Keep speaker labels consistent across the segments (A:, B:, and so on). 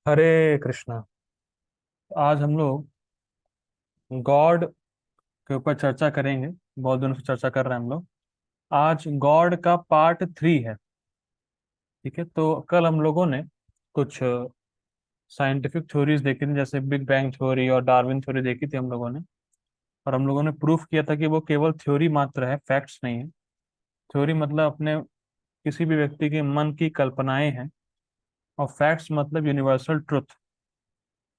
A: हरे कृष्णा। आज हम लोग गॉड के ऊपर चर्चा करेंगे। बहुत दिनों से चर्चा कर रहे हैं हम लोग। आज गॉड का पार्ट 3 है। ठीक है, तो कल हम लोगों ने कुछ साइंटिफिक थ्योरीज देखी थी, जैसे बिग बैंग थ्योरी और डार्विन थ्योरी देखी थी हम लोगों ने। और हम लोगों ने प्रूफ किया था कि वो केवल थ्योरी मात्र है, फैक्ट्स नहीं है। थ्योरी मतलब अपने किसी भी व्यक्ति के मन की कल्पनाएं हैं, और फैक्ट्स मतलब यूनिवर्सल ट्रुथ,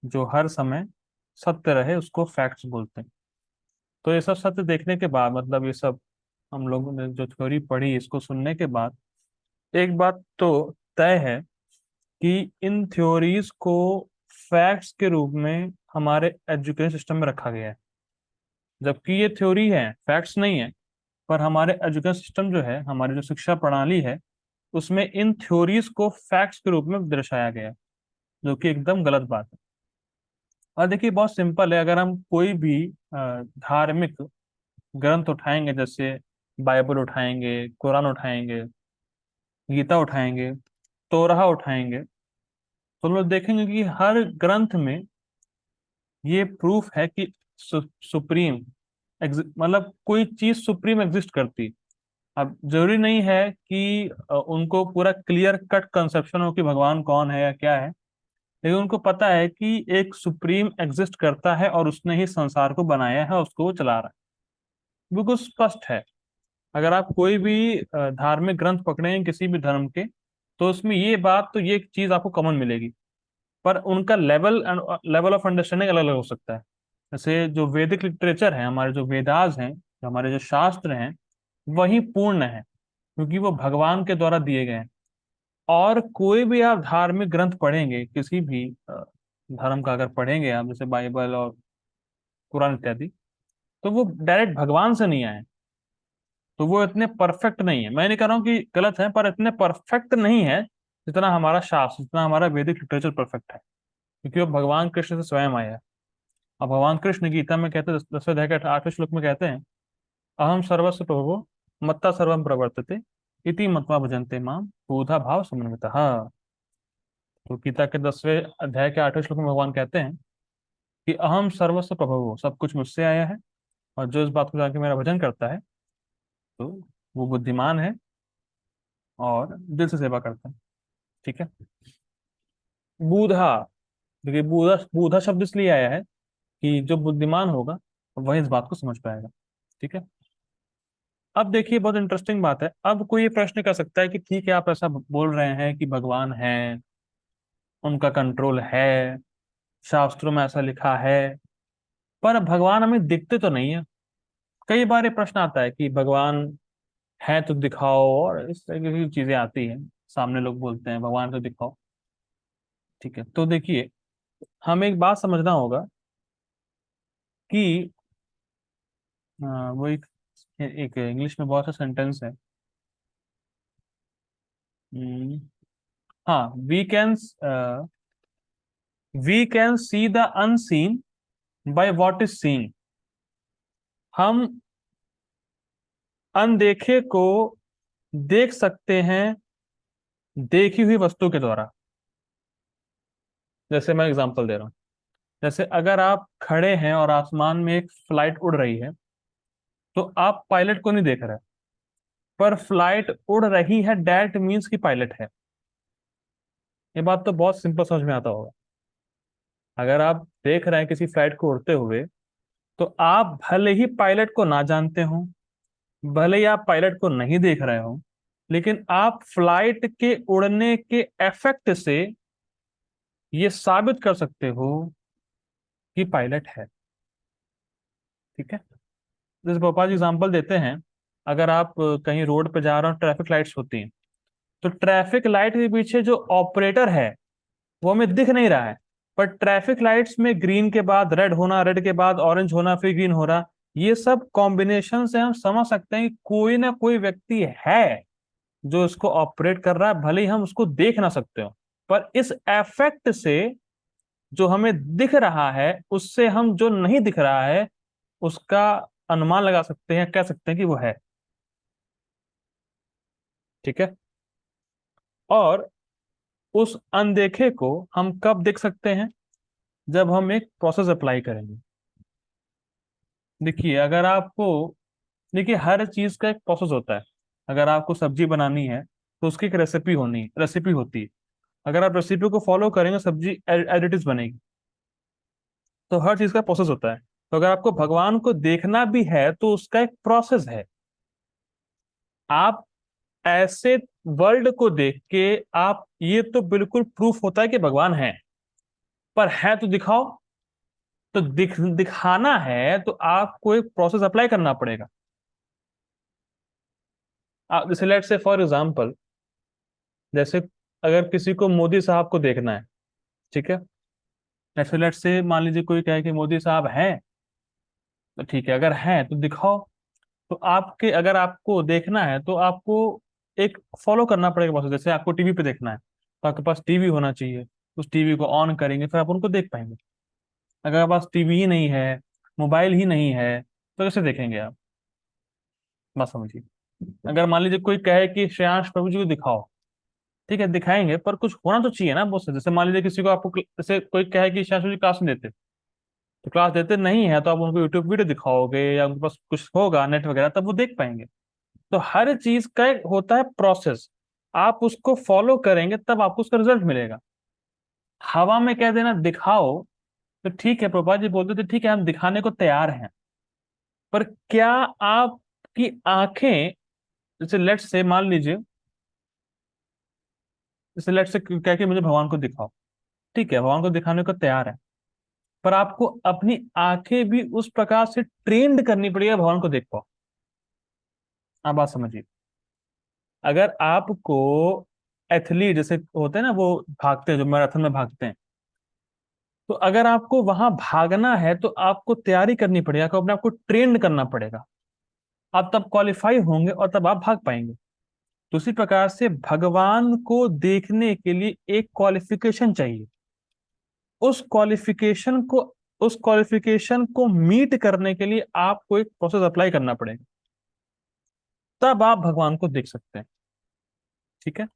A: जो हर समय सत्य रहे उसको फैक्ट्स बोलते हैं। तो ये सब सत्य देखने के बाद, मतलब ये सब हम लोगों ने जो थ्योरी पढ़ी, इसको सुनने के बाद एक बात तो तय है कि इन थ्योरीज को फैक्ट्स के रूप में हमारे एजुकेशन सिस्टम में रखा गया है। जबकि ये थ्योरी है, फैक्ट्स नहीं है। पर हमारे एजुकेशन सिस्टम जो है, हमारी जो शिक्षा प्रणाली है, उसमें इन थ्योरीज को फैक्ट्स के रूप में दर्शाया गया है, जो कि एकदम गलत बात है। और देखिए, बहुत सिंपल है। अगर हम कोई भी धार्मिक ग्रंथ उठाएंगे, जैसे बाइबल उठाएंगे, कुरान उठाएंगे, गीता उठाएंगे, तोरहा उठाएंगे, तो हम लोग देखेंगे कि हर ग्रंथ में ये प्रूफ है कि सुप्रीम मतलब कोई चीज सुप्रीम एग्जिस्ट करती। अब जरूरी नहीं है कि उनको पूरा क्लियर कट कंसेप्शन हो कि भगवान कौन है या क्या है, लेकिन उनको पता है कि एक सुप्रीम एग्जिस्ट करता है और उसने ही संसार को बनाया है, उसको वो चला रहा है। बिल्कुल स्पष्ट है। अगर आप कोई भी धार्मिक ग्रंथ पकड़ें किसी भी धर्म के, तो उसमें ये बात, तो ये चीज आपको कॉमन मिलेगी। पर उनका लेवल ऑफ अंडरस्टैंडिंग अलग अलग हो सकता है। जैसे जो वैदिक लिटरेचर है, हमारे जो वेदास हैं, जो हमारे जो शास्त्र हैं, वही पूर्ण है, क्योंकि वो भगवान के द्वारा दिए गए हैं। और कोई भी आप धार्मिक ग्रंथ पढ़ेंगे, किसी भी धर्म का अगर पढ़ेंगे आप, जैसे बाइबल और कुरान इत्यादि, तो वो डायरेक्ट भगवान से नहीं आए। तो वो इतने परफेक्ट नहीं है। मैं नहीं कह रहा हूँ कि गलत है, पर इतने परफेक्ट नहीं है जितना हमारा शास्त्र, जितना हमारा वैदिक लिटरेचर परफेक्ट है, क्योंकि वो भगवान कृष्ण से स्वयं आया है। अब भगवान कृष्ण गीता में कहते हैं, 10वें अध्याय के 8वें श्लोक में कहते हैं, अहम सर्वस्व प्रभुः मत्ता सर्वम प्रवर्तते इति मत्वा भजन्ते माम बहुधा भाव समन्वितः। तो गीता के 10वें अध्याय के 8वें श्लोक में भगवान कहते हैं कि अहम सर्वस्व प्रभुः, सब कुछ मुझसे आया है, और जो इस बात को जाके मेरा भजन करता है, तो वो बुद्धिमान है और दिल से सेवा करता है। ठीक है। बूढ़ा, देखिए, बूढ़ा बूढ़ा शब्द इसलिए आया है कि जो बुद्धिमान होगा वही इस बात को समझ पाएगा। ठीक है। अब देखिए, बहुत इंटरेस्टिंग बात है। अब कोई ये प्रश्न कर सकता है कि ठीक है, आप ऐसा बोल रहे हैं कि भगवान है, उनका कंट्रोल है, शास्त्रों में ऐसा लिखा है, पर भगवान हमें दिखते तो नहीं है। कई बार ये प्रश्न आता है कि भगवान है तो दिखाओ, और इस तरह की चीजें आती हैं। सामने लोग बोलते हैं भगवान तो दिखाओ। ठीक है, तो देखिए, हमें एक बात समझना होगा कि वो एक इंग्लिश में बहुत सा सेंटेंस है। हम्म, हाँ, we can see the unseen by what is seen. हम अनदेखे को देख सकते हैं देखी हुई वस्तु के द्वारा। जैसे मैं एग्जांपल दे रहा हूँ। जैसे अगर आप खड़े हैं और आसमान में एक फ्लाइट उड़ रही है, तो आप पायलट को नहीं देख रहे, पर फ्लाइट उड़ रही है, दैट मीन्स की पायलट है। ये बात तो बहुत सिंपल समझ में आता होगा। अगर आप देख रहे हैं किसी फ्लाइट को उड़ते हुए, तो आप भले ही पायलट को ना जानते हो, भले ही आप पायलट को नहीं देख रहे हो, लेकिन आप फ्लाइट के उड़ने के इफेक्ट से ये साबित कर सकते हो कि पायलट है। ठीक है। जैसे पापा जी एग्जांपल देते हैं, अगर आप कहीं रोड पे जा रहे हो, ट्रैफिक लाइट्स होती हैं, तो ट्रैफिक लाइट के पीछे जो ऑपरेटर है वो हमें दिख नहीं रहा है। पर ट्रैफिक लाइट्स में ग्रीन के बाद रेड होना, रेड के बाद ऑरेंज होना, फिर ग्रीन हो रहा, ये सब कॉम्बिनेशन से हम समझ सकते हैं कि कोई ना कोई व्यक्ति है जो इसको ऑपरेट कर रहा है, भले ही हम उसको देख ना सकते हो। पर इस इफेक्ट से जो हमें दिख रहा है, उससे हम जो नहीं दिख रहा है उसका अनुमान लगा सकते हैं, कह सकते हैं कि वो है। ठीक है। और उस अनदेखे को हम कब देख सकते हैं? जब हम एक प्रोसेस अप्लाई करेंगे। देखिए, अगर आपको, देखिए हर चीज का एक प्रोसेस होता है। अगर आपको सब्जी बनानी है तो उसकी एक रेसिपी होती है। अगर आप रेसिपी को फॉलो करेंगे, सब्जी एज इट इज बनेगी। तो हर चीज का प्रोसेस होता है। तो अगर आपको भगवान को देखना भी है तो उसका एक प्रोसेस है। आप ऐसे वर्ल्ड को देख के, आप ये तो बिल्कुल प्रूफ होता है कि भगवान है, पर है तो दिखाओ। तो दिखाना है तो आपको एक प्रोसेस अप्लाई करना पड़ेगा। आप जैसे लेट्स से फॉर एग्जांपल, जैसे अगर किसी को मोदी साहब को देखना है, ठीक है। ऐसे लेट्स से मान लीजिए कोई कहे कि मोदी साहब हैं, तो ठीक है, अगर हैं तो दिखाओ। तो आपके, अगर आपको देखना है तो आपको एक फॉलो करना पड़ेगा प्रोसेस। जैसे आपको टीवी पे देखना है तो आपके पास टीवी होना चाहिए। उस टीवी को ऑन करेंगे, फिर आप उनको देख पाएंगे। अगर आपके पास टीवी ही नहीं है, मोबाइल ही नहीं है, तो कैसे देखेंगे आप? बात समझिए। अगर मान लीजिए कोई कहे कि श्रेयांश प्रभु जी को दिखाओ, ठीक है, दिखाएंगे, पर कुछ होना तो चाहिए ना बहुत से। जैसे मान लीजिए किसी को, आपको जैसे कोई कहे कि श्रेयांश प्रभु जी क्लास नहीं देते, तो क्लास देते नहीं है तो आप उनको यूट्यूब वीडियो दिखाओगे या उनके पास कुछ होगा नेट वगैरह, तब वो देख पाएंगे। तो हर चीज का एक होता है प्रोसेस। आप उसको फॉलो करेंगे तब आपको उसका रिजल्ट मिलेगा। हवा में कह देना दिखाओ, तो ठीक है, प्रभुपाद जी बोलते थे ठीक है हम दिखाने को तैयार हैं, पर क्या आपकी आंखें, जैसे लेट्स से मान लीजिए, जैसे लेट्स से कह के मुझे भगवान को दिखाओ, ठीक है, भगवान को दिखाने को तैयार है, पर आपको अपनी आंखें भी उस प्रकार से ट्रेंड करनी पड़ेगी भगवान को देख पाओ। आप बात समझिए। अगर आपको एथलीट जैसे होते हैं ना, वो भागते हैं, जो मैराथन में भागते हैं, तो अगर आपको वहां भागना है तो आपको तैयारी करनी पड़ेगी, आपको अपने आप को ट्रेंड करना पड़ेगा। आप तब क्वालिफाई होंगे और तब आप भाग पाएंगे। तो उसी प्रकार से भगवान को देखने के लिए एक क्वालिफिकेशन चाहिए। उस क्वालिफिकेशन को उस क्वालिफिकेशन को मीट करने के लिए आपको एक प्रोसेस अप्लाई करना पड़ेगा, तब आप भगवान को देख सकते हैं। ठीक है।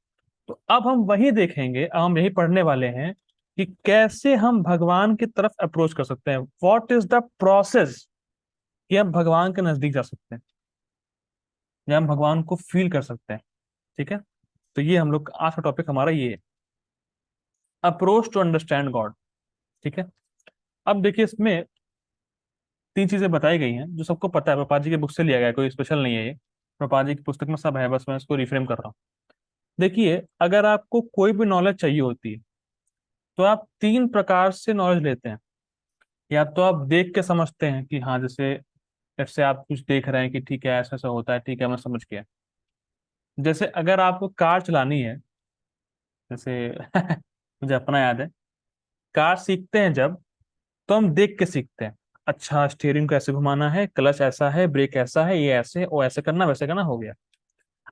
A: तो अब हम वही देखेंगे, अब हम यही पढ़ने वाले हैं कि कैसे हम भगवान की तरफ अप्रोच कर सकते हैं। व्हाट इज द प्रोसेस कि हम भगवान के नजदीक जा सकते हैं या हम भगवान को फील कर सकते हैं। ठीक है। तो ये हम लोग आज का टॉपिक हमारा ये है, अप्रोच टू अंडरस्टैंड गॉड। ठीक है। अब देखिए, इसमें तीन चीजें बताई गई हैं जो सबको पता है, प्रपात जी के बुक से लिया गया है, कोई स्पेशल नहीं है ये। प्रपात जी की पुस्तक में सब है, बस मैं इसको रिफ्रेम कर रहा हूँ। देखिए, अगर आपको कोई भी नॉलेज चाहिए होती है तो आप तीन प्रकार से नॉलेज लेते हैं। या तो आप देख के समझते हैं कि हाँ, जैसे जैसे आप कुछ देख रहे हैं कि ठीक है ऐसा ऐसा होता है, ठीक है मैं समझ गया। जैसे अगर आपको कार चलानी है, जैसे मुझे अपना याद है, कार सीखते हैं जब, तो हम देख के सीखते हैं। अच्छा, स्टीयरिंग को ऐसे घुमाना है, क्लच ऐसा है, ब्रेक ऐसा है, ये ऐसे, वो ऐसे करना, वैसे करना, हो गया।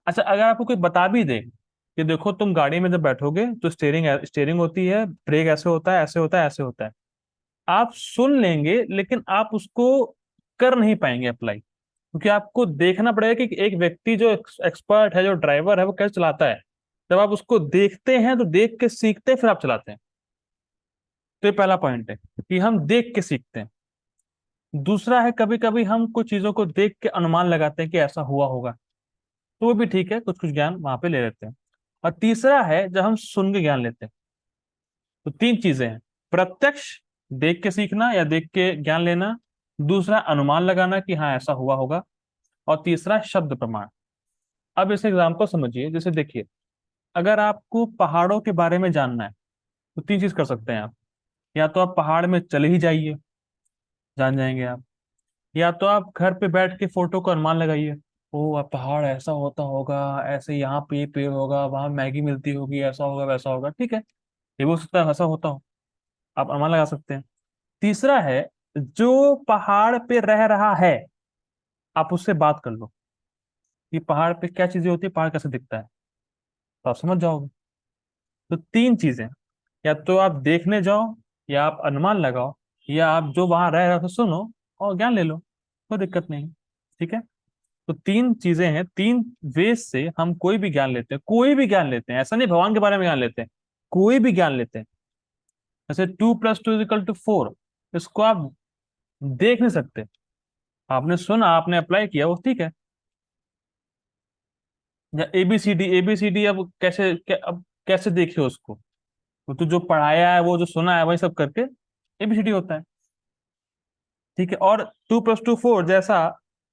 A: अच्छा, अगर आपको कोई बता भी दे कि देखो तुम गाड़ी में जब बैठोगे तो स्टीयरिंग स्टीयरिंग होती है, ब्रेक ऐसे होता है, ऐसे होता है, ऐसे होता है, आप सुन लेंगे लेकिन आप उसको कर नहीं पाएंगे अप्लाई। क्योंकि आपको देखना पड़ेगा कि एक व्यक्ति जो एक्सपर्ट है, जो ड्राइवर है, वो कैसे चलाता है। जब आप उसको देखते हैं तो देख के सीखते हैं, फिर आप चलाते हैं। तो ये पहला पॉइंट है कि हम देख के सीखते हैं। दूसरा है, कभी कभी हम कुछ चीजों को देख के अनुमान लगाते हैं कि ऐसा हुआ होगा, तो वो भी ठीक है, कुछ कुछ ज्ञान वहां पे ले लेते हैं। और तीसरा है जब हम सुन के ज्ञान लेते हैं। तो तीन चीजें हैं, प्रत्यक्ष, देख के सीखना या देख के ज्ञान लेना, दूसरा अनुमान लगाना कि हाँ ऐसा हुआ होगा, और तीसरा शब्द प्रमाण। अब इस एग्जाम्पल समझिए, जैसे देखिए, अगर आपको पहाड़ों के बारे में जानना है तो तीन चीज कर सकते हैं आप। या तो आप पहाड़ में चले ही जाइए, जान जाएंगे आप। या तो आप घर पे बैठ के फोटो को अनुमान लगाइए, ओ अब पहाड़ ऐसा होता होगा, ऐसे यहाँ पे ये पेड़ होगा, वहां मैगी मिलती होगी, ऐसा होगा वैसा होगा, ठीक है, ये हो सकता है ऐसा होता हो, आप अनुमान लगा सकते हैं। तीसरा है, जो पहाड़ पे रह रहा है, आप उससे बात कर लो कि पहाड़ पे क्या चीजें होती है, पहाड़ कैसे दिखता है, तो आप समझ जाओगे। तो तीन चीजें, या तो आप देखने जाओ, या आप अनुमान लगाओ, या आप जो वहां रह रहे हो सुनो और ज्ञान ले लो, कोई दिक्कत नहीं। ठीक है। तो तीन चीजें हैं, तीन वेज से हम कोई भी ज्ञान लेते हैं, कोई भी ज्ञान लेते हैं, ऐसा नहीं भगवान के बारे में ज्ञान लेते हैं, कोई भी ज्ञान लेते हैं, जैसे 2+2=4, इसको आप देख नहीं सकते। आपने सुना, आपने अप्लाई किया, वो ठीक है। या एबीसीडी, एबीसीडी अब अब कैसे देखे उसको? वो तो जो पढ़ाया है, वो जो सुना है, वही सब करके एबीसीडी होता है। ठीक है। और 2+2=4 जैसा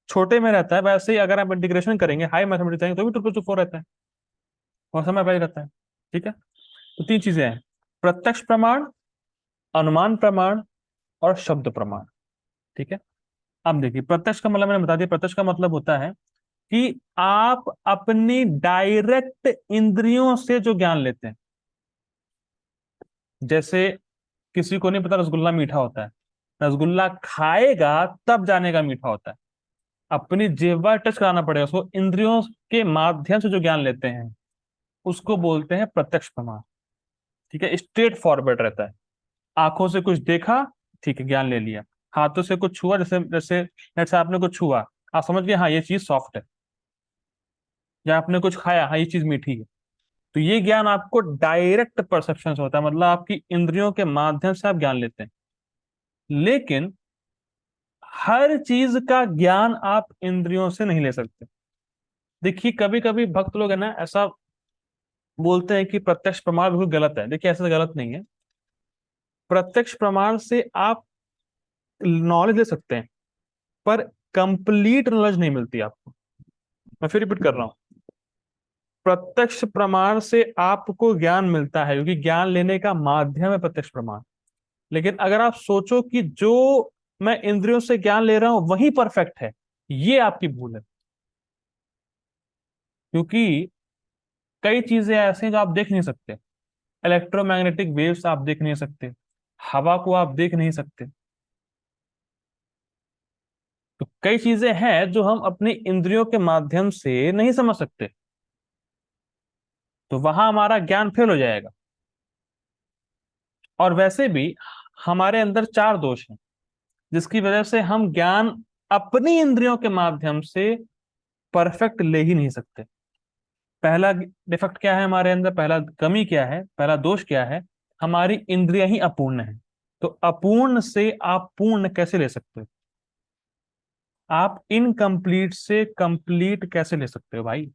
A: छोटे में रहता है, वैसे ही अगर आप इंटीग्रेशन करेंगे, हाई मैथमेटिक्स जाएंगे, तो भी 2+2=4 रहता है, और समय अप्लाई रहता है। ठीक है। तो तीन चीजें हैं: प्रत्यक्ष प्रमाण, अनुमान प्रमाण, और शब्द प्रमाण। ठीक है। अब देखिए, प्रत्यक्ष का मतलब मैंने बता दिया। प्रत्यक्ष का मतलब होता है कि आप अपनी डायरेक्ट इंद्रियों से जो ज्ञान लेते हैं। जैसे किसी को नहीं पता रसगुल्ला मीठा होता है, रसगुल्ला खाएगा तब जानेगा मीठा होता है। अपनी जिह्वा टच कराना पड़ेगा उसको, इंद्रियों के माध्यम से जो ज्ञान लेते हैं उसको बोलते हैं प्रत्यक्ष प्रमाण। ठीक है। स्ट्रेट फॉरवर्ड रहता है। आंखों से कुछ देखा, ठीक है, ज्ञान ले लिया। हाथों से कुछ छुआ, जैसे जैसे जैसे आपने कुछ छुआ, आप समझ गए हाँ ये चीज सॉफ्ट है। या आपने कुछ खाया, हाँ ये चीज मीठी है। तो ये ज्ञान आपको डायरेक्ट परसेप्शन से होता है, मतलब आपकी इंद्रियों के माध्यम से आप ज्ञान लेते हैं। लेकिन हर चीज का ज्ञान आप इंद्रियों से नहीं ले सकते। देखिए, कभी कभी भक्त लोग है ना, ऐसा बोलते हैं कि प्रत्यक्ष प्रमाण बिल्कुल गलत है। देखिए, ऐसा गलत नहीं है। प्रत्यक्ष प्रमाण से आप नॉलेज ले सकते हैं, पर कंप्लीट नॉलेज नहीं मिलती आपको। मैं फिर रिपीट कर रहा हूं। प्रत्यक्ष प्रमाण से आपको ज्ञान मिलता है, क्योंकि ज्ञान लेने का माध्यम है प्रत्यक्ष प्रमाण। लेकिन अगर आप सोचो कि जो मैं इंद्रियों से ज्ञान ले रहा हूं वही परफेक्ट है, ये आपकी भूल है। क्योंकि कई चीजें ऐसी हैं जो आप देख नहीं सकते। इलेक्ट्रोमैग्नेटिक वेव्स आप देख नहीं सकते, हवा को आप देख नहीं सकते। तो कई चीजें हैं जो हम अपनी इंद्रियों के माध्यम से नहीं समझ सकते, तो वहां हमारा ज्ञान फेल हो जाएगा। और वैसे भी हमारे अंदर चार दोष हैं, जिसकी वजह से हम ज्ञान अपनी इंद्रियों के माध्यम से परफेक्ट ले ही नहीं सकते। पहला डिफेक्ट क्या है हमारे अंदर, पहला कमी क्या है, पहला दोष क्या है? हमारी इंद्रियां ही अपूर्ण है। तो अपूर्ण से आप पूर्ण कैसे ले सकते हो? आप इनकम्प्लीट से कंप्लीट कैसे ले सकते हो भाई?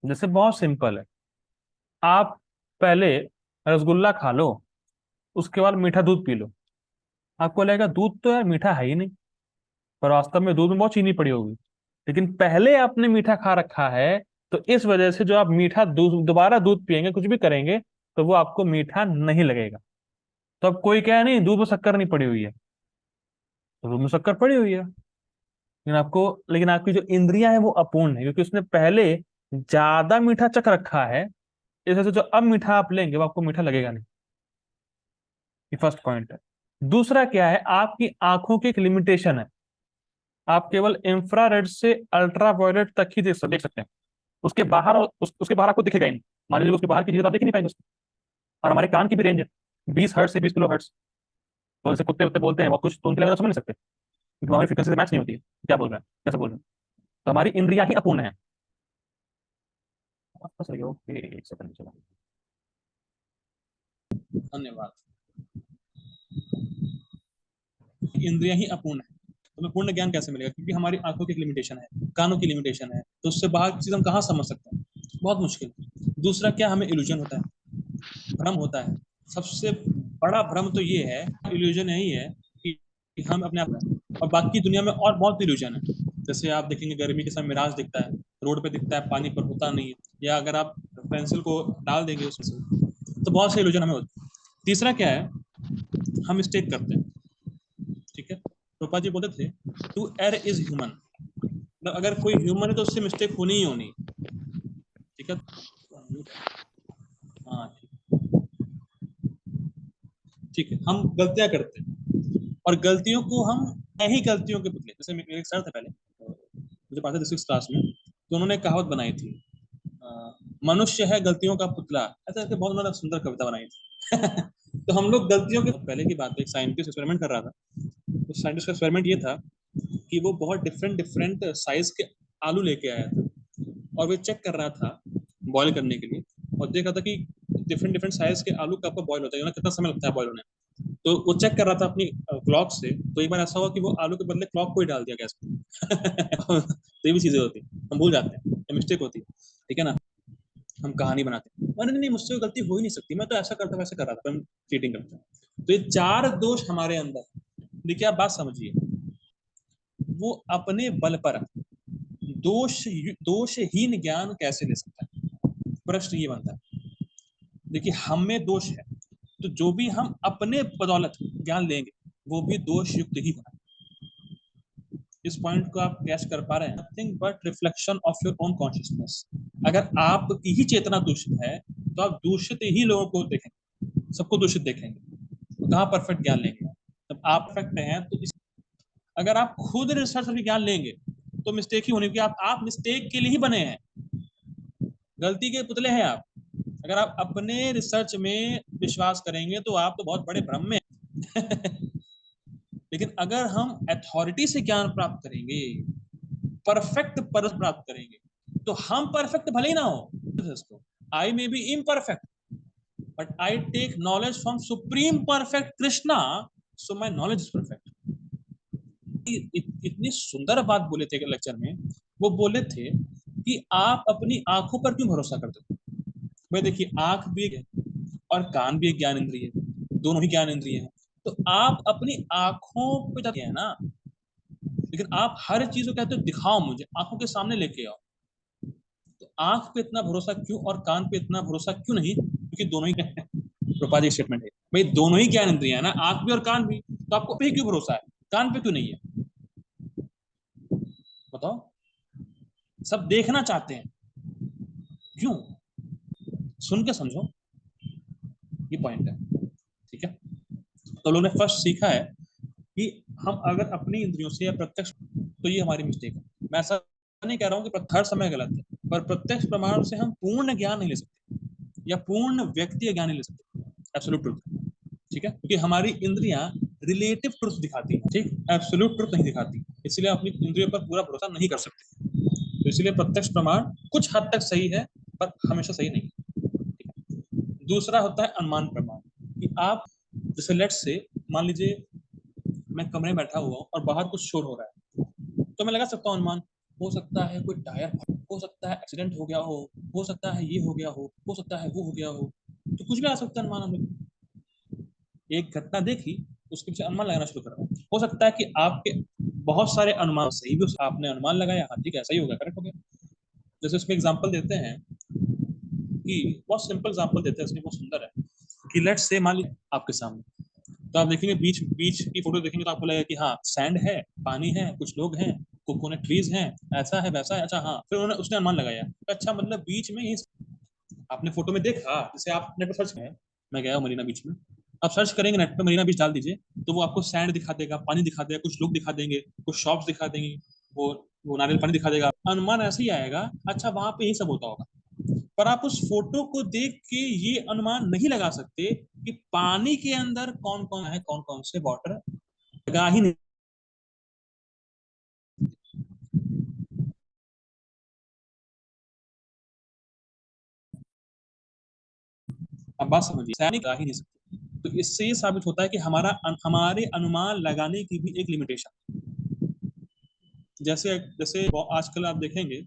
A: जैसे बहुत सिंपल है। आप पहले रसगुल्ला खा लो, उसके बाद मीठा दूध पी लो। आपको लगेगा दूध तो यार मीठा है ही नहीं, पर वास्तव में दूध में बहुत चीनी पड़ी होगी। लेकिन पहले आपने मीठा खा रखा है, तो इस वजह से जो आप मीठा दूध दोबारा दूध पिएंगे, कुछ भी करेंगे, तो वो आपको मीठा नहीं लगेगा। तो अब कोई कहे नहीं दूध में शक्कर नहीं पड़ी हुई है, तो दूध में शक्कर पड़ी हुई है। लेकिन आपकी जो इंद्रियां है वो अपूर्ण है, क्योंकि उसने पहले ज्यादा मीठा चख रखा है। इस वजह से जो अब मीठा आप लेंगे वो आपको मीठा लगेगा नहीं। ये फर्स्ट पॉइंट है। दूसरा क्या है, आपकी आंखों की एक लिमिटेशन है। आप केवल इंफ्रारेड से अल्ट्रावायलेट तक ही देख सकते हैं। उसके बाहर आपको दिखेगा ही नहीं। मान लीजिए उसके बाहर की चीजें तो आप देख ही नहीं पाएंगे उसको। और हमारे कान की भी रेंज है 20 हर्ट्ज से 20 किलो हर्ट्ज। तो जैसे कुत्ते उत्ते बोलते हैं बहुत कुछ, तो उनके लिए तो समझ नहीं सकते, क्योंकि हमारी फ्रिक्वेंसी से मैच नहीं होती है। क्या बोल रहे हैं, कैसे बोल रहे हैं? तो हमारी इंद्रियां ही अपूर्ण है। सही, ओके, एक सेकंड चला। धन्यवाद। इंद्रियां ही अपूर्ण है, तो हमें पूर्ण ज्ञान कैसे मिलेगा? क्योंकि हमारी आंखों की लिमिटेशन है, कानों की लिमिटेशन है, तो उससे बाहर की चीज हम कहाँ समझ सकते हैं? बहुत मुश्किल। दूसरा क्या, हमें इल्यूजन होता है, भ्रम होता है। सबसे बड़ा भ्रम तो ये है, इल्यूजन यही है कि हम अपने आप में, और बाकी दुनिया में और बहुत इल्यूजन है। जैसे आप देखेंगे गर्मी के समय मिराज दिखता है, रोड पे दिखता है, पानी पर होता नहीं है। या अगर आप पेंसिल को डाल देंगे उसमें, तो बहुत से इल्यूजन हमें होते हैं। तीसरा क्या है, हम मिस्टेक करते हैं। ठीक है। रूपा जी बोलते थे टू एर इज ह्यूमन, मतलब अगर कोई ह्यूमन है तो उससे मिस्टेक होनी ही होनी। ठीक है। हाँ ठीक है, हम गलतियां करते हैं, और गलतियों को हम ही गलतियों के पुतले। जैसे मेरे एक सर थे पहले, मुझे पढ़ाते थे 6 क्लास में, तो उन्होंने एक कहावत बनाई थी, मनुष्य है गलतियों का पुतला। ऐसा करके बहुत उन्होंने सुंदर कविता बनाई थी। तो हम लोग गलतियों के, पहले की बात है, एक साइंटिस्ट एक्सपेरिमेंट कर रहा था। तो साइंटिस्ट का एक्सपेरिमेंट ये था कि वो बहुत डिफरेंट डिफरेंट साइज के आलू लेके आया था, और वो चेक कर रहा था बॉईल करने के लिए
B: और देख रहा था कि डिफरेंट डिफरेंट साइज के आलू कब कब बॉईल होता है, कितना समय लगता है बॉईल होने में। तो वो चेक कर रहा था अपनी क्लॉक से, तो एक बार ऐसा हुआ कि वो आलू के बदले क्लॉक को ही डाल दिया गैस पे। तो ये भी चीजें होती हैं, हम भूल जाते हैं, मिस्टेक होती है, ठीक है ना। हम कहानी बनाते हैं, अरे नहीं मुझसे गलती हो ही नहीं सकती, मैं तो ऐसा करता वैसे कर रहा था, हम चीटिंग करते हैं। तो ये चार दोष हमारे अंदर। देखिए आप बात समझिए, वो अपने बल पर दोष दोषहीन ज्ञान कैसे ले सकता है, प्रश्न ये बनता है। देखिए हम में दोष है, तो जो भी हम अपने बदौलत ज्ञान लेंगे वो भी दोष युक्त ही होगा। इस पॉइंट को आप कैच कर पा रहे हैं? Nothing but reflection of your own consciousness. अगर आपकी ही चेतना दूषित है तो आप दूषित ही लोगों को देखेंगे, सबको दूषित देखेंगे, तो कहाँ परफेक्ट ज्ञान लेंगे? जब आप परफेक्ट हैं तो अगर आप खुद रिसर्च में ज्ञान लेंगे तो मिस्टेक ही होनी, क्योंकि आप मिस्टेक के लिए ही बने हैं, गलती के पुतले हैं आप। अगर आप अपने रिसर्च में विश्वास करेंगे तो आप तो बहुत बड़े भ्रम में हैं। लेकिन अगर हम अथॉरिटी से ज्ञान प्राप्त करेंगे, परफेक्ट पर प्राप्त करेंगे, तो हम परफेक्ट भले ही ना हो, I may be imperfect but I take knowledge from supreme perfect Krishna, so my knowledge is perfect. इतनी सुंदर बात बोले थे लेक्चर में। वो बोले थे कि आप अपनी आंखों पर क्यों भरोसा करते हो? भाई देखिए, आंख भी है और कान भी एक ज्ञान इंद्रिय है, दोनों ही ज्ञान इंद्रिय हैं। तो आप अपनी आंखों पे जाते हैं ना, लेकिन आप हर चीज को कहते हो दिखाओ मुझे, आंखों के सामने लेके आओ। तो आंख पे इतना भरोसा क्यों और कान पे इतना भरोसा क्यों नहीं? क्योंकि दोनों ही प्रपाजी स्टेटमेंट है, भाई दोनों ही ज्ञान इंद्रिय है ना, आंख भी और कान भी, तो आपको पे क्यों भरोसा है, कान पे क्यों नहीं है? बताओ। सब देखना चाहते हैं, क्यों? सुन के समझो, ये पॉइंट है, ठीक है। तो लोगों ने फर्स्ट सीखा है कि हम अगर अपनी इंद्रियों से या प्रत्यक्ष, तो ये हमारी मिस्टेक है। मैं ऐसा नहीं कह रहा हूँ कि हर समय गलत है, पर प्रत्यक्ष प्रमाण से हम पूर्ण ज्ञान नहीं ले सकते या पूर्ण व्यक्ति ज्ञान नहीं ले सकते, एब्सोल्यूट ट्रुथ, ठीक है। क्योंकि हमारी इंद्रियां रिलेटिव ट्रुथ दिखाती है, ठीक, एब्सोल्यूट ट्रुथ नहीं दिखाती, इसलिए अपनी इंद्रियों पर पूरा भरोसा नहीं कर सकते। तो इसलिए प्रत्यक्ष प्रमाण कुछ हद तक सही है पर हमेशा सही नहीं है। दूसरा होता है अनुमान प्रमाण, कि आप जैसे लेट्स से मान लीजिए मैं कमरे में बैठा हुआ हूँ और बाहर कुछ शोर हो रहा है, तो मैं लगा सकता हूँ अनुमान, हो सकता है कोई टायर, हो सकता है एक्सीडेंट हो सकता है ये हो सकता है वो हो गया हो, तो कुछ भी आ सकता है अनुमान। हम लोग एक घटना देखी, उसके पीछे अनुमान लगाना शुरू कर रहे हैं। हो सकता है कि आपके बहुत सारे अनुमान सही भी, आपने अनुमान लगाया, हाँ ठीक है ऐसा ही होगा, करेक्ट हो गया। जैसे उसमें एग्जाम्पल देते हैं कि बहुत सिंपल एग्जाम्पल देते हैं, उसमें बहुत सुंदर है कि लेट्स से मान लीजिए आपके सामने, तो आप देखेंगे बीच बीच की फोटो देखेंगे तो आपको लगेगा कि हाँ सैंड है, पानी है, कुछ लोग हैं, कोकोनट ट्रीज हैं, ऐसा है वैसा है, अच्छा हाँ, फिर उन्होंने उसने अनुमान लगाया, अच्छा मतलब बीच में ही आपने फोटो में देखा, जैसे आप नेट पर सर्च करें, मैं गया हूँ मरीना बीच में, आप सर्च करेंगे नेट पे मरीना बीच डाल दीजिए, तो वो आपको सैंड दिखा देगा, पानी दिखा देगा, कुछ लोग दिखा देंगे, कुछ शॉप्स दिखा देंगे, वो नारियल पानी दिखा देगा, अनुमान ऐसे ही आएगा, अच्छा वहां पे यही सब होता होगा। पर आप उस फोटो को देख के ये अनुमान नहीं लगा सकते कि पानी के अंदर कौन कौन है, कौन कौन से वाटर, लगा ही नहीं। अब बात समझिए, सैनिक लगा ही नहीं सकते। तो इससे ये साबित होता है कि हमारे अनुमान लगाने की भी एक लिमिटेशन। जैसे जैसे आजकल आप देखेंगे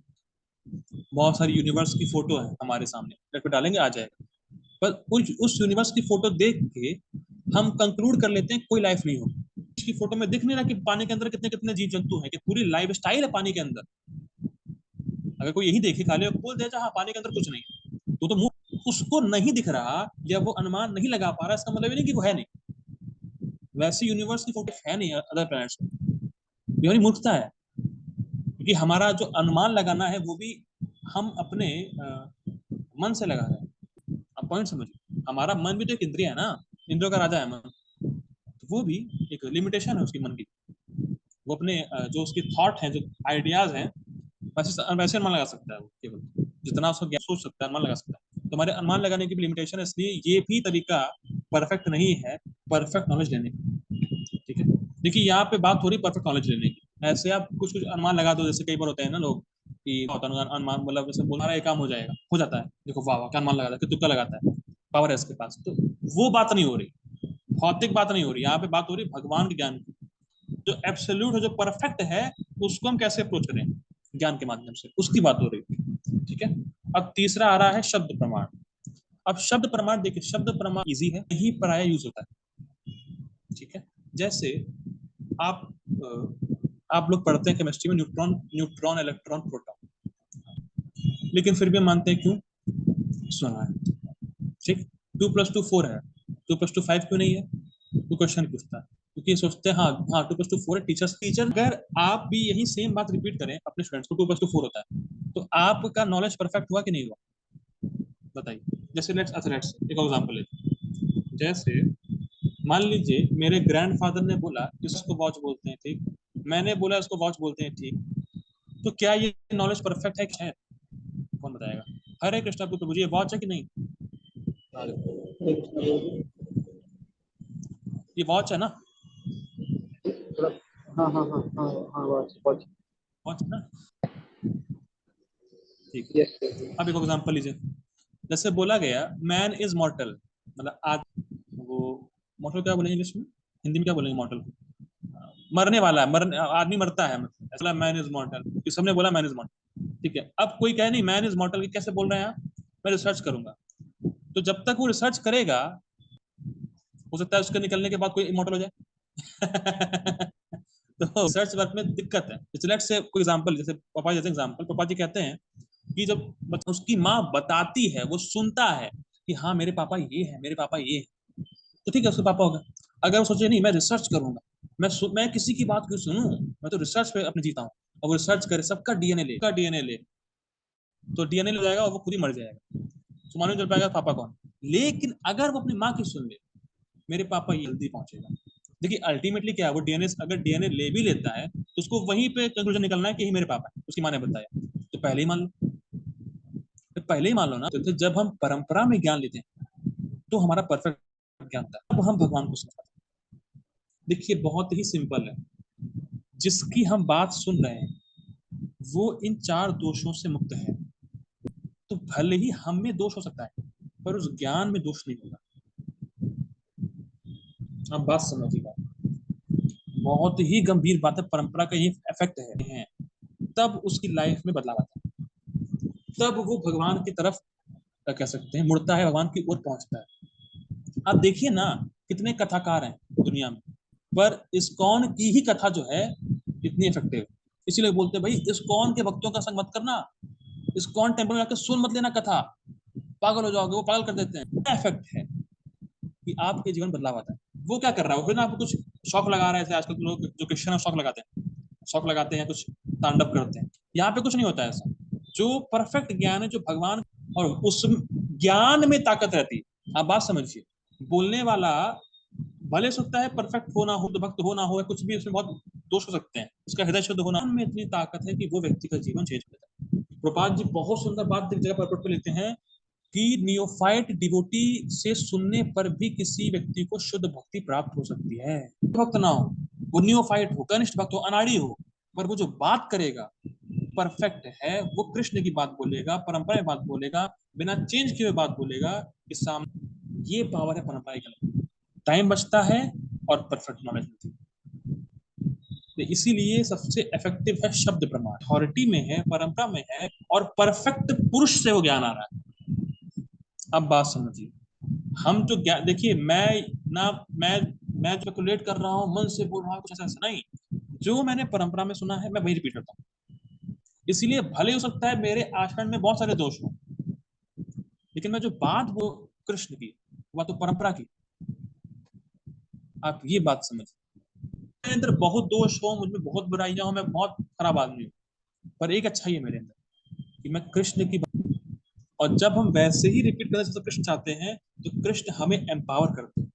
B: बहुत सारी यूनिवर्स की फोटो है हमारे सामने, नेट पे डालेंगे आ जाएगा, पर उस यूनिवर्स की फोटो देख के हम कंक्लूड कर लेते हैं कोई लाइफ नहीं होगी। उसकी फोटो में दिख नहीं रहा कि पानी के अंदर कितने कितने जीव जंतु हैं, कि पूरी लाइफ स्टाइल है पानी के अंदर। अगर कोई यही देखे खाली बोल दे हाँ पानी के अंदर कुछ नहीं है, तो मुंह उसको नहीं दिख रहा या वो अनुमान नहीं लगा पा रहा, इसका मतलब ये नहीं कि वो है नहीं। वैसे यूनिवर्स की फोटो है नहीं अदर प्लैनेट्स में, ये हमारी मूर्खता है। क्योंकि हमारा जो अनुमान लगाना है वो भी हम अपने मन से लगा रहे हैं। आप पॉइंट समझिए, हमारा मन भी तो एक इंद्रिय है ना, इंद्रियों का राजा है मन, तो वो भी एक लिमिटेशन है उसकी मन की। वो अपने जो उसके थॉट हैं, जो आइडियाज हैं, वैसे वैसे अनुमान लगा सकता है वो, केवल जितना उसको ज्ञान सोच सकता है अनुमान लगा सकता है। तो हमारे अनुमान लगाने की भी लिमिटेशन है, इसलिए ये भी तरीका परफेक्ट नहीं है परफेक्ट नॉलेज लेने की, ठीक है। देखिए यहाँ पे बात हो रही परफेक्ट नॉलेज लेने की, ऐसे आप कुछ कुछ अनुमान लगा दो, जैसे कई बार होता है ना लोग कि अनुमान मतलब जैसे बोल रहा है, ये काम हो जाएगा, हो जाता है, देखो वाह वाह क्या अनुमान लगाता है, कि तुक्का लगाता है, पावर है इसके पास। तो वो बात नहीं हो रही, भौतिक बात नहीं हो रही, यहाँ पे बात हो रही भगवान के ज्ञान की। जो एब्सोल्यूट है, जो परफेक्ट है, उसको हम कैसे अप्रोच करें ज्ञान के माध्यम से, उसकी बात हो रही है। ठीक है। अब तीसरा आ रहा है शब्द प्रमाण। अब शब्द प्रमाण देखिए, शब्द प्रमाण इजी है, यही प्राय यूज होता है। ठीक है। जैसे आप आप लोग पढ़ते हैं केमिस्ट्री में न्यूट्रॉन, न्यूट्रॉन, इलेक्ट्रॉन, प्रोटॉन, लेकिन फिर भी मानते हैं क्यों? सुना है। ठीक। 2+2 4 है, 2+2 5 क्यों नहीं है? तो क्वेश्चन पूछता है, क्योंकि ये सोचते हैं हाँ हाँ 2+2 4 है। टीचर टीचर अगर आप भी यही सेम बात रिपीट करें अपने स्टूडेंट्स को, 2+2 4 होता है, तो आपका नॉलेज परफेक्ट हुआ कि नहीं हुआ? बताइए। जैसे लेट्स एक एग्जांपल लेते हैं। जैसे मान लीजिए मेरे ग्रैंडफादर ने बोला इसको वॉच बोलते हैं, ठीक, मैंने बोला इसको वॉच बोलते हैं, ठीक, तो क्या ये नॉलेज परफेक्ट है? क्या है? कौन बताएगा? हरे कृष्णा पुत्र, मुझे ये वॉच है कि नहीं? हाँ, ये वॉच है ना?
C: हाँ हाँ हाँ हाँ हाँ, वॉच वॉच।
B: वॉच है ना? ठीक है।
C: यस।
B: अब एक एग्जांपल लीजिए। जैसे बोला गया मैन इज मॉर्टल, मतलब आज वो मॉर्टल क्या बोलेंगे इंग्लिश में, हिंदी में क्या बोलेंगे मॉर्टल? मरने वाला है, मरने आदमी मरता है, मतलब ऐसा मैन इज मॉर्टल, कि सबने बोला मैन इज मॉर्टल। ठीक है। अब कोई कहे नहीं मैन इज मॉर्टल, कैसे बोल रहे हैं आप? मैं रिसर्च करूंगा। तो जब तक वो रिसर्च करेगा, हो सकता है उसके निकलने के बाद कोई इमॉर्टल हो जाए। तो रिसर्च वर्क में दिक्कत है। लेट्स से कोई एग्जांपल, जैसे पापा जैसे एग्जांपल, पापा जी कहते हैं कि जब उसकी माँ बताती है, वो सुनता है कि हाँ मेरे पापा ये है, मेरे पापा ये है, तो ठीक है उसके पापा होगा। अगर वो सोचे नहीं मैं रिसर्च करूंगा, मैं किसी की बात क्यों सुनूं, मैं तो रिसर्च पे अपने जीता हूँ, और वो रिसर्च करे, सबका डीएनए ले, तो डीएनए ले जाएगा और वो खुद ही मर जाएगा, तो मालूम चल पाएगा पापा कौन। लेकिन अगर वो अपनी माँ की सुन ले, मेरे पापा ये जल्दी पहुंचेगा। देखिए अल्टीमेटली क्या है, वो डीएनए अगर डीएनए ले भी लेता है, तो उसको वहीं पे कंक्लूजन निकलना है कि ही मेरे पापा है, उसकी माँ ने बताया, तो पहले ही मान लो, तो पहले ही मान लो ना। तो जब हम परंपरा में ज्ञान लेते हैं तो हमारा परफेक्ट ज्ञान था, अब हम भगवान को समझ पाते हैं। देखिए बहुत ही सिंपल है, जिसकी हम बात सुन रहे हैं वो इन चार दोषों से मुक्त है, तो भले ही हम में दोष हो सकता है, पर उस ज्ञान में दोष नहीं होगा। आप बात समझिएगा, बहुत ही गंभीर बात है, परंपरा का ये इफेक्ट है। तब उसकी लाइफ में बदलाव आता है, तब वो भगवान की तरफ कह सकते हैं मुड़ता है, भगवान की ओर पहुंचता है। आप देखिए ना, कितने कथाकार हैं दुनिया में, पर इस्कॉन की ही कथा जो है इतनी इफेक्टिव, इसीलिए बोलते हैं भाई इस्कॉन के भक्तों का संग मत करना, इस्कॉन टेम्पल में जाकर सुन मत लेना कथा, पागल हो जाओगे, वो पागल कर देते हैं। क्या इफेक्ट है कि आपके जीवन बदलाव आता है। वो क्या कर रहा है, वो फिर ना आपको कुछ शौक लगा रहा है, जैसे आजकल लोग जो क्रिश्चियन है शौक लगाते हैं, शौक लगाते हैं, कुछ तांडव करते हैं। यहाँ पे कुछ नहीं होता है ऐसा। जो परफेक्ट ज्ञान है, जो भगवान, और उस ज्ञान में ताकत रहती है। आप बात समझिए, बोलने वाला भले सोचता है परफेक्ट हो ना हो, तो भक्त हो ना हो, कुछ भी उसमें बहुत दोष हो सकते हैं, उसका हृदय शुद्ध होना में इतनी ताकत है कि वो व्यक्ति का जीवन चेंज कर देता है। प्रपात जी बहुत सुंदर बात एक जगह पर पढ़ लेते हैं कि नियोफाइट डिवोटी से सुनने पर भी किसी व्यक्ति को शुद्ध भक्ति प्राप्त हो सकती है। भक्त ना हो, वो नियोफाइट हो, कनिष्ठ भक्त हो, अनाड़ी हो, पर वो जो बात करेगा परफेक्ट है, वो कृष्ण की बात बोलेगा, परंपरा में बात बोलेगा, बिना चेंज किए हुए बात बोलेगा, कि सामने ये पावर है परंपरा की। टाइम बचता है और परफेक्ट नॉलेज मिलती है। तो इसीलिए सबसे इफेक्टिव है शब्द प्रमाण, अथॉरिटी में है, परंपरा में है, और परफेक्ट पुरुष से वो ज्ञान आ रहा है। अब बात समझिए, हम जो ज्ञान, देखिए ना मैं मैं जो कैलकुलेट कर रहा हूँ, मन से बोल रहा हूँ, कुछ ऐसा ऐसा नहीं, जो मैंने परंपरा में सुना है मैं वही रिपीट करता हूँ। इसीलिए भले हो सकता है मेरे आचरण में बहुत सारे दोष हों, लेकिन मैं जो बात वो कृष्ण की, वह तो परंपरा की। आप ये बात समझिए, मेरे अंदर बहुत दोष हो, मुझमें बहुत बुराइयां हो, मैं बहुत खराब आदमी हूँ, पर एक अच्छा ही है मेरे अंदर कि मैं कृष्ण की, और जब हम वैसे ही रिपीट करना जैसे कृष्ण चाहते हैं, तो कृष्ण हमें एम्पावर करते हैं।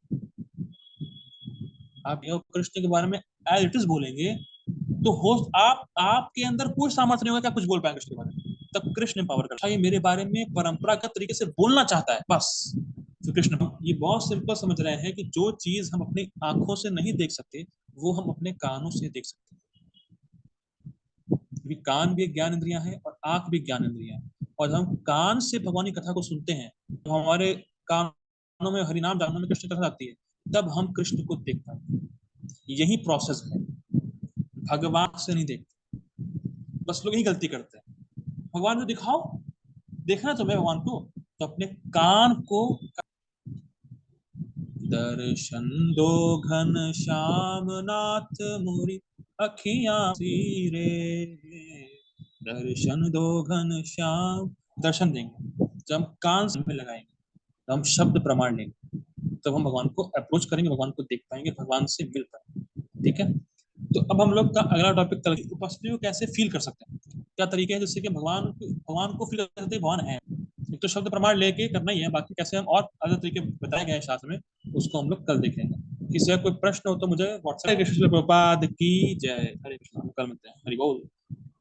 B: आप ये कृष्ण के बारे में एज इट इज बोलेंगे, तो हो आप आपके अंदर कोई सामर्थ्य नहीं होगा कि आप कुछ बोल पाएंगे कृष्ण के बारे में, तब कृष्ण एम्पावर करता है। ये मेरे बारे में परंपरागत तरीके से बोलना चाहता है, बस तो कृष्ण, ये बहुत सिंपल समझ रहे हैं कि जो चीज हम अपनी आंखों से नहीं देख सकते, वो हम अपने कानों से देख सकते हैं। क्योंकि कान भी एक ज्ञान इंद्रियां है और आंख भी ज्ञान इंद्रियां है। और जब हम कान से भगवान की कथा को सुनते हैं तो हमारे कानों में हरिनाम जानने में कृष्ण कथा आती है, तब हम कृष्ण को देख पाते हैं। यही प्रोसेस है, भगवान से नहीं देखते। बस लोग यही गलती करते हैं, भगवान को दिखाओ, देखना तुम्हें भगवान को, तो अपने कान को दर्शन दो घन श्याम नाथ मोरी अखियां सीरे, दर्शन दो घन श्याम। दर्शन देंगे जब हम कान में लगाएंगे, तो हम शब्द प्रमाण लेंगे, तब हम भगवान को अप्रोच करेंगे, भगवान को देख पाएंगे, भगवान से मिल पाएंगे। ठीक है, तो अब हम लोग का अगला टॉपिक उपस्थिति को कैसे फील कर सकते हैं, क्या तरीके हैं जिससे कि भगवान को फील कर सकते हैं भगवान है। एक तो शब्द प्रमाण लेके करना ही है, बाकी कैसे हम और अलग तरीके बताए गए हैं शास्त्र में, उसको हम लोग कल देखेंगे। किसी का कोई प्रश्न हो तो मुझे व्हाट्सएप। कृष्ण प्रभुपाद की जय। हरे कृष्ण, कल मिलते हैं। हरि बोल।